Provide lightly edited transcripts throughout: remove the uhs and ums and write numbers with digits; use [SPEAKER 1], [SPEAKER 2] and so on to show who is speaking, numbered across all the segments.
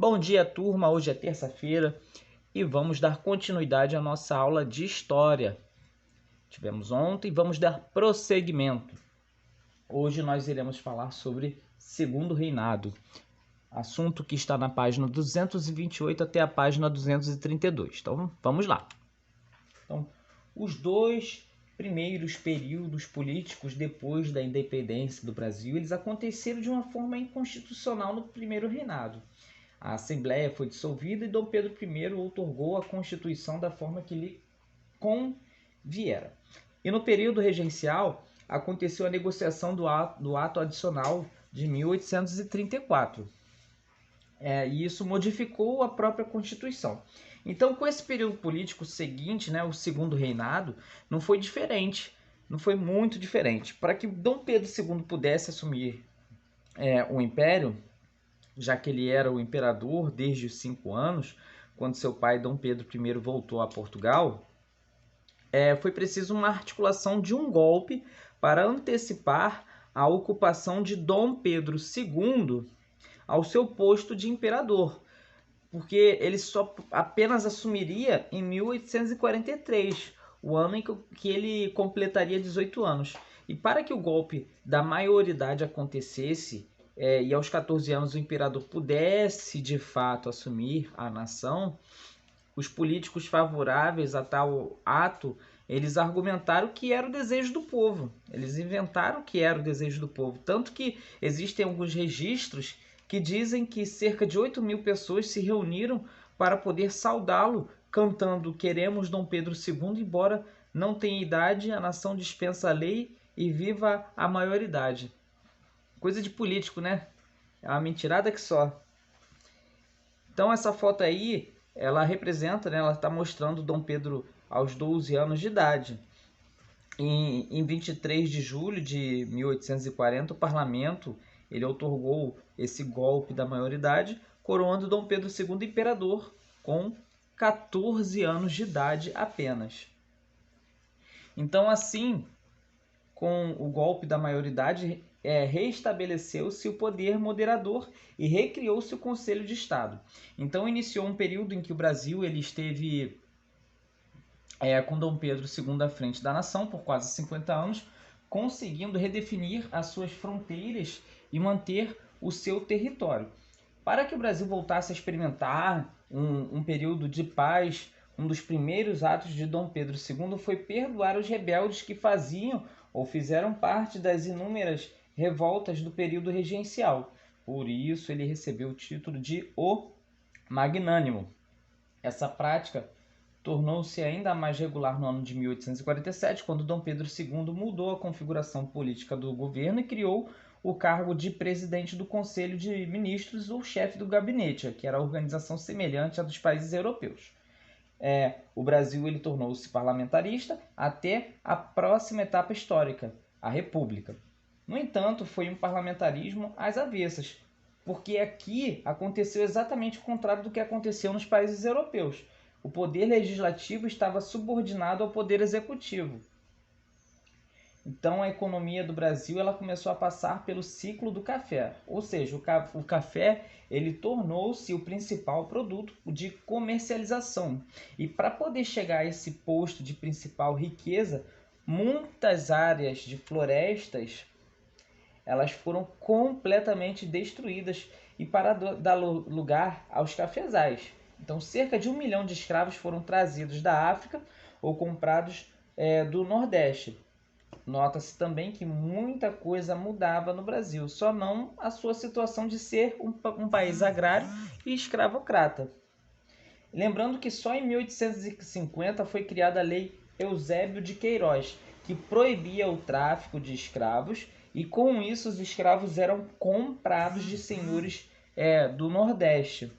[SPEAKER 1] Bom dia, turma. Hoje é terça-feira e vamos dar continuidade à nossa aula de história. Tivemos ontem, vamos dar prosseguimento. Hoje nós iremos falar sobre Segundo Reinado, assunto que está na página 228 até a página 232. Então, vamos lá. Então, os dois primeiros períodos políticos depois da independência do Brasil, eles aconteceram de uma forma inconstitucional no primeiro reinado. A Assembleia foi dissolvida e Dom Pedro I outorgou a Constituição da forma que lhe conviera. E no período regencial, aconteceu a negociação do ato adicional de 1834. E isso modificou a própria Constituição. Então, com esse período político seguinte, o Segundo Reinado, não foi diferente, não foi muito diferente. Para que Dom Pedro II pudesse assumir o império, já que ele era o imperador desde os 5 anos, quando seu pai Dom Pedro I voltou a Portugal, foi preciso uma articulação de um golpe para antecipar a ocupação de Dom Pedro II ao seu posto de imperador, porque ele só apenas assumiria em 1843, o ano em que ele completaria 18 anos. E para que o golpe da maioridade acontecesse, e aos 14 anos o imperador pudesse de fato assumir a nação, os políticos favoráveis a tal ato, eles argumentaram que era o desejo do povo. Eles inventaram que era o desejo do povo. Tanto que existem alguns registros que dizem que cerca de 8.000 pessoas se reuniram para poder saudá-lo, cantando "Queremos Dom Pedro II, embora não tenha idade, a nação dispensa a lei e viva a maioridade". Coisa de político, né? É uma mentirada que só. Então essa foto aí, ela representa, ela está mostrando Dom Pedro aos 12 anos de idade. Em 23 de julho de 1840, o parlamento ele outorgou esse golpe da maioridade, coroando Dom Pedro II imperador com 14 anos de idade apenas. Então, assim, com o golpe da maioridade, reestabeleceu-se o poder moderador e recriou-se o Conselho de Estado. Então, iniciou um período em que o Brasil ele esteve com Dom Pedro II à frente da nação por quase 50 anos, conseguindo redefinir as suas fronteiras e manter o seu território. Para que o Brasil voltasse a experimentar um período de paz, um dos primeiros atos de Dom Pedro II foi perdoar os rebeldes que faziam ou fizeram parte das inúmeras revoltas do período regencial. Por isso ele recebeu o título de O Magnânimo. Essa prática tornou-se ainda mais regular no ano de 1847, quando Dom Pedro II mudou a configuração política do governo e criou o cargo de presidente do Conselho de Ministros ou chefe do gabinete, que era a organização semelhante à dos países europeus. O Brasil ele tornou-se parlamentarista até a próxima etapa histórica, a República. No entanto, foi um parlamentarismo às avessas, porque aqui aconteceu exatamente o contrário do que aconteceu nos países europeus. O poder legislativo estava subordinado ao poder executivo. Então a economia do Brasil ela começou a passar pelo ciclo do café, ou seja, o café ele tornou-se o principal produto de comercialização. E para poder chegar a esse posto de principal riqueza, muitas áreas de florestas elas foram completamente destruídas e para dar lugar aos cafezais. Então, cerca de 1 milhão de escravos foram trazidos da África ou comprados do Nordeste. Nota-se também que muita coisa mudava no Brasil, só não a sua situação de ser um país agrário e escravocrata. Lembrando que só em 1850 foi criada a Lei Eusébio de Queiroz, que proibia o tráfico de escravos e com isso os escravos eram comprados de senhores do Nordeste.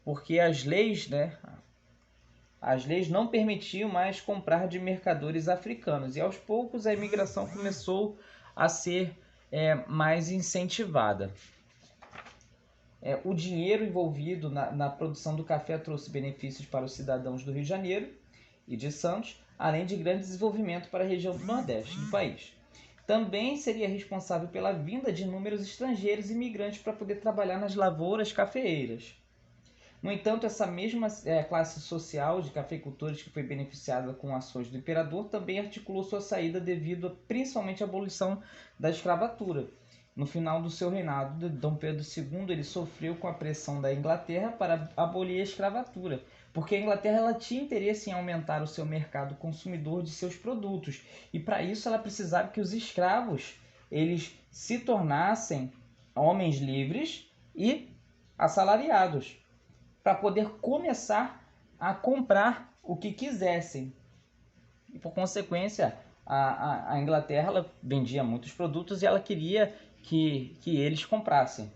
[SPEAKER 1] Porque as leis não permitiam mais comprar de mercadores africanos. E aos poucos a imigração começou a ser mais incentivada. O dinheiro envolvido na produção do café trouxe benefícios para os cidadãos do Rio de Janeiro e de Santos, além de grande desenvolvimento para a região do Nordeste do país. também seria responsável pela vinda de inúmeros estrangeiros imigrantes para poder trabalhar nas lavouras cafeeiras. No entanto, essa mesma classe social de cafeicultores que foi beneficiada com ações do imperador também articulou sua saída devido principalmente à abolição da escravatura. No final do seu reinado, Dom Pedro II ele sofreu com a pressão da Inglaterra para abolir a escravatura, porque a Inglaterra ela tinha interesse em aumentar o seu mercado consumidor de seus produtos, e para isso ela precisava que os escravos eles se tornassem homens livres e assalariados, para poder começar a comprar o que quisessem. E por consequência, a Inglaterra ela vendia muitos produtos e ela queria que eles comprassem.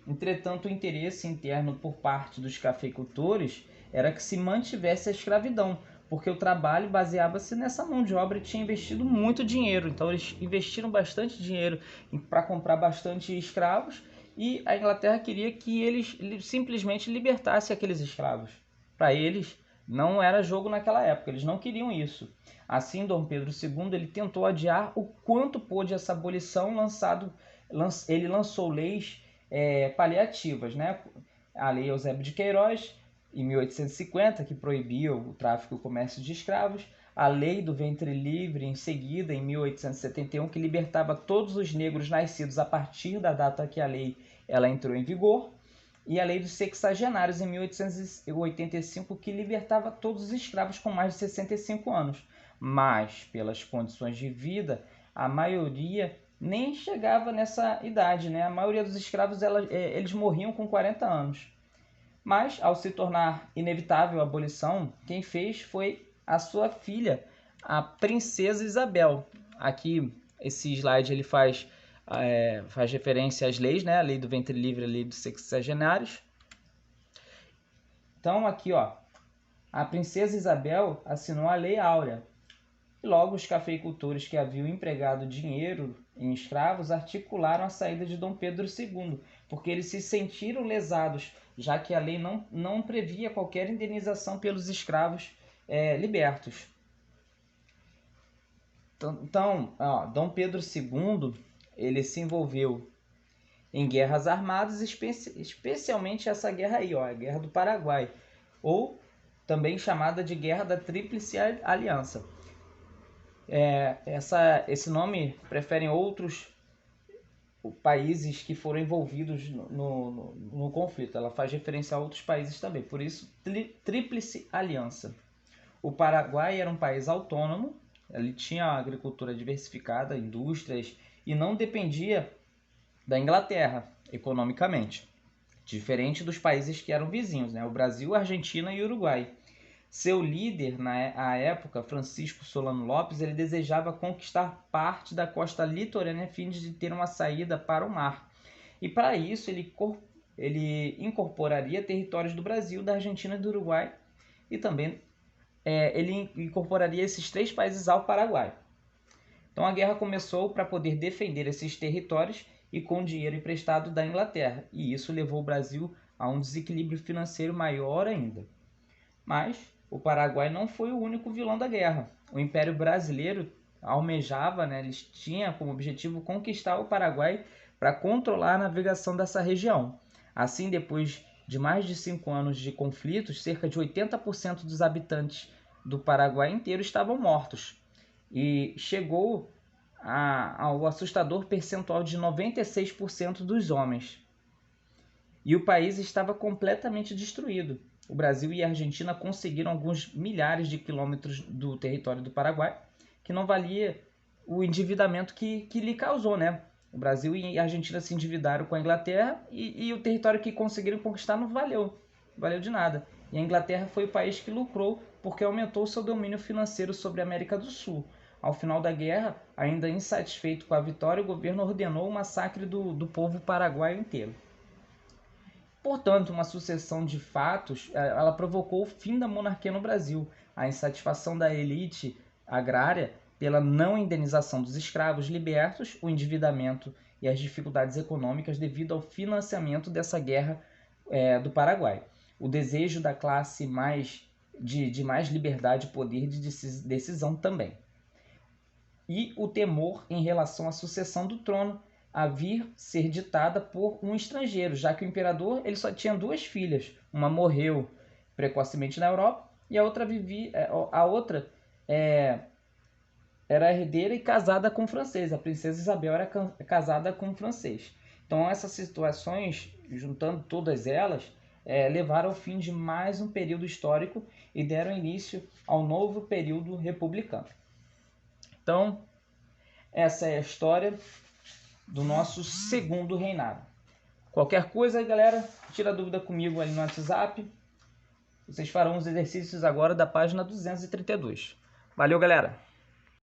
[SPEAKER 1] Entretanto, o interesse interno por parte dos cafeicultores era que se mantivesse a escravidão, porque o trabalho baseava-se nessa mão de obra e tinha investido muito dinheiro. Então eles investiram bastante dinheiro para comprar bastante escravos, e a Inglaterra queria que eles simplesmente libertassem aqueles escravos. Para eles não era jogo naquela época, eles não queriam isso. Assim, Dom Pedro II ele tentou adiar o quanto pôde essa abolição. Ele lançou leis paliativas, né? A Lei Eusébio de Queiroz, em 1850, que proibia o tráfico e o comércio de escravos, a Lei do Ventre Livre, em seguida, em 1871, que libertava todos os negros nascidos a partir da data que a lei ela entrou em vigor, e a Lei dos Sexagenários, em 1885, que libertava todos os escravos com mais de 65 anos. Mas, pelas condições de vida, a maioria nem chegava nessa idade, né? A maioria dos escravos eles morriam com 40 anos. Mas, ao se tornar inevitável a abolição, quem fez foi a sua filha, a princesa Isabel. Aqui, esse slide ele faz referência às leis, né? A Lei do Ventre Livre e a Lei dos Sexagenários. Então, aqui, ó, a princesa Isabel assinou a Lei Áurea. E logo os cafeicultores que haviam empregado dinheiro em escravos articularam a saída de Dom Pedro II, porque eles se sentiram lesados, já que a lei não previa qualquer indenização pelos escravos libertos. Então, Dom Pedro II ele se envolveu em guerras armadas, especialmente essa guerra aí, a Guerra do Paraguai, ou também chamada de Guerra da Tríplice Aliança. Esse nome preferem outros países que foram envolvidos no conflito. Ela faz referência a outros países também, por isso Tríplice Aliança. O Paraguai era um país autônomo, ele tinha agricultura diversificada, indústrias, e não dependia da Inglaterra economicamente, diferente dos países que eram vizinhos, né? O Brasil, a Argentina e o Uruguai. Seu líder, na época, Francisco Solano Lopes, ele desejava conquistar parte da costa litorânea a fim de ter uma saída para o mar. E para isso ele incorporaria territórios do Brasil, da Argentina e do Uruguai, e também ele incorporaria esses 3 países ao Paraguai. Então a guerra começou para poder defender esses territórios e com dinheiro emprestado da Inglaterra, e isso levou o Brasil a um desequilíbrio financeiro maior ainda. Mas o Paraguai não foi o único vilão da guerra. O Império Brasileiro almejava, eles tinham como objetivo conquistar o Paraguai para controlar a navegação dessa região. Assim, depois de mais de 5 anos de conflitos, cerca de 80% dos habitantes do Paraguai inteiro estavam mortos. E chegou ao assustador percentual de 96% dos homens. E o país estava completamente destruído. O Brasil e a Argentina conseguiram alguns milhares de quilômetros do território do Paraguai, que não valia o endividamento que lhe causou, né? O Brasil e a Argentina se endividaram com a Inglaterra e o território que conseguiram conquistar não valeu de nada. E a Inglaterra foi o país que lucrou porque aumentou seu domínio financeiro sobre a América do Sul. Ao final da guerra, ainda insatisfeito com a vitória, o governo ordenou o massacre do povo paraguaio inteiro. Portanto, uma sucessão de fatos ela provocou o fim da monarquia no Brasil, a insatisfação da elite agrária pela não indenização dos escravos libertos, o endividamento e as dificuldades econômicas devido ao financiamento dessa guerra do Paraguai. O desejo da classe de mais liberdade e poder de decisão também. e o temor em relação à sucessão do trono a vir ser ditada por um estrangeiro, já que o imperador ele só tinha 2 filhas. Uma morreu precocemente na Europa e a outra era herdeira e casada com um francês. A princesa Isabel era casada com um francês. Então essas situações, juntando todas elas, levaram ao fim de mais um período histórico e deram início ao novo período republicano. Então, essa é a história do nosso segundo reinado. Qualquer coisa, galera, tira dúvida comigo ali no WhatsApp. Vocês farão os exercícios agora da página 232. Valeu, galera!